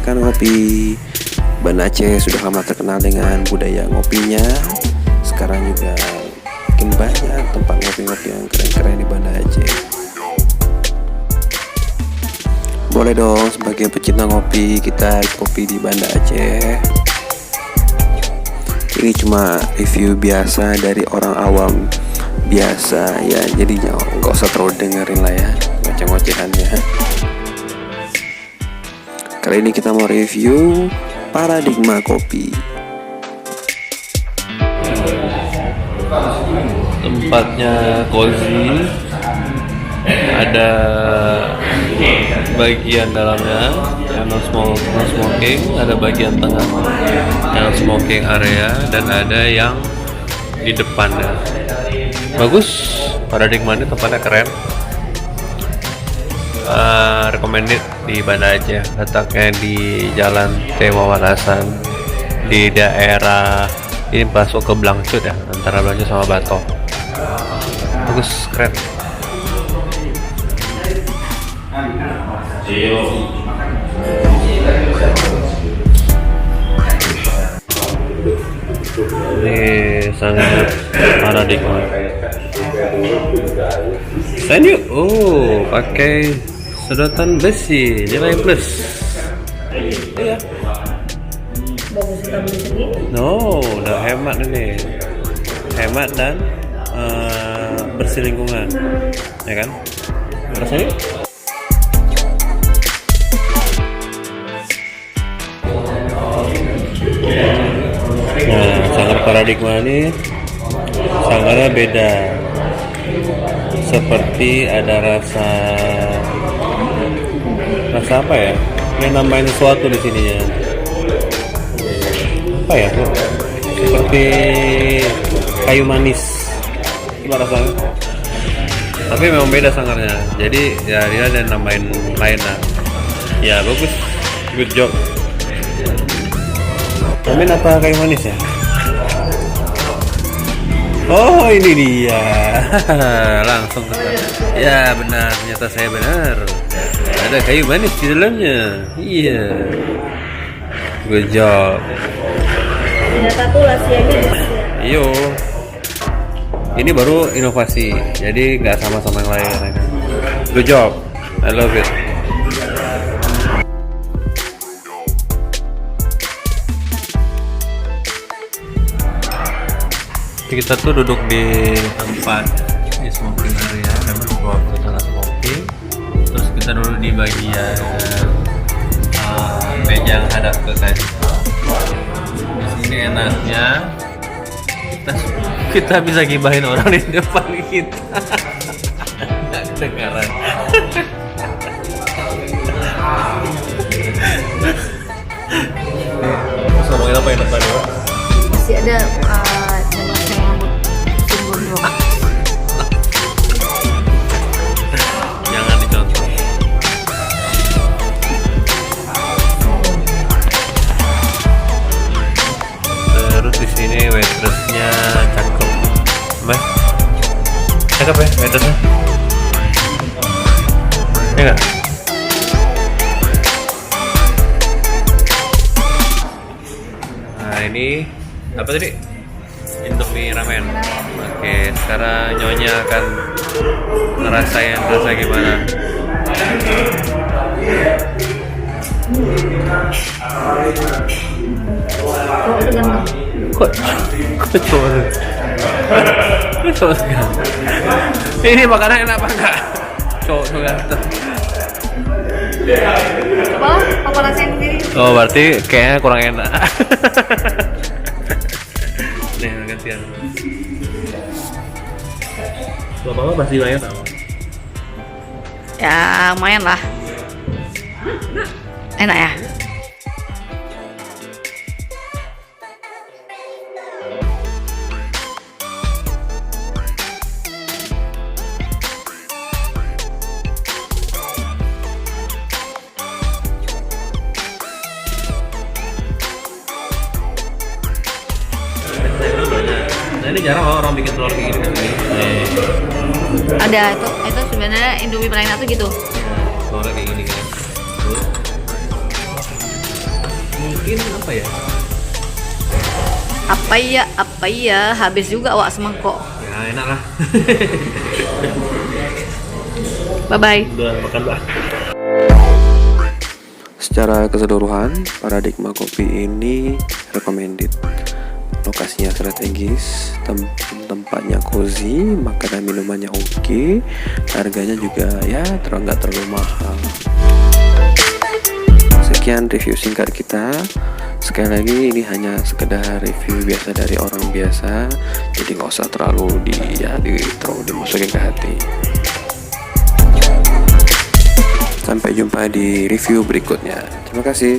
makan kopi. Banda Aceh sudah lama terkenal dengan budaya ngopinya. Sekarang juga makin banyak tempat ngopi-ngopi yang keren-keren di Banda Aceh. Boleh dong sebagai pecinta ngopi kita kopi di Banda Aceh. Ini cuma review biasa dari orang awam biasa ya, jadi nggak usah terlalu dengerin lah ya ngoceh-ngocehannya. Kali ini kita mau review Paradigma Kopi. Tempatnya cozy, ada bagian dalamnya yang no smoking, ada bagian tengah yang smoking area, dan ada yang di depannya. Bagus, Paradigma ini tempatnya keren. Recommended di Banda Aceh, letaknya di Jalan Tema Wanasan di daerah ini, masuk ke Blangcut ya, antara Blangcut sama Batok. Bagus, keren. Ini sangat Paradigma. Yuk, oh pakai sedotan besi nilai plus. Iya. Bagus kita beli sendiri. No, udah hemat ini. Hemat dan bersih lingkungan, ya kan? Rasanya? Nah, sanggar Paradigma ini sanggarnya beda. Seperti ada rasa apa ya? Ini nambahin sesuatu di sininya. Apa ya? Seperti kayu manis. Gimana rasanya? Tapi memang beda sanggarnya. Jadi ya dia ada nambahin lain lah. Ya bagus, good job. Amin apa kayu manis ya? Oh ini dia. Langsung ya benar, ternyata saya benar. Ada kayu manis di dalamnya. Iya. Good job. Ternyata tuh rahasianya di sini. Iyo. Ini baru inovasi, jadi nggak sama yang lain. Good job. I love it. Kita tuh duduk di tempat di smoking area, memang kalau kita nggak smoking, terus kita duduk di bagian meja yang hadap ke kanan. Di sini enaknya kita bisa gibahin orang di depan kita, nggak kedengaran. Terus ngomongin apa yang depan ya? Masih ada Jangan dicontoh. Terus di sini waitressnya cakep, Mbak. Cakep ya waitressnya? Ya nggak? Nah ini apa tadi? Indomie ramen. Oke, sekarang Nyonya akan ngerasain rasa gimana. Kok cowok ganteng? Ini makanan enak apa enggak? Cowok ganteng. Coba papa rasain sendiri. Oh berarti kayaknya kurang enak. Nih gantian. Bapak pasti banyak tau. Ya lumayan lah. Enak ya. Nah ini jarang orang bikin telur kayak gini. Ada itu sebenarnya Indomie paling enak tuh gitu. Telurnya kayak gini kan. mungkin apa ya? Apa ya? Habis juga awak semangkok. Ya enak lah. Bye bye. Udah makan lah. Secara keseluruhan, paradigma kopi ini recommended. Lokasinya strategis, tempatnya cozy, makanan minumannya oke, harganya juga ya nggak terlalu mahal. Sekian review singkat kita. Sekali lagi ini hanya sekedar review biasa dari orang biasa, jadi nggak usah terlalu dimasukin ke hati. Sampai jumpa di review berikutnya. Terima kasih.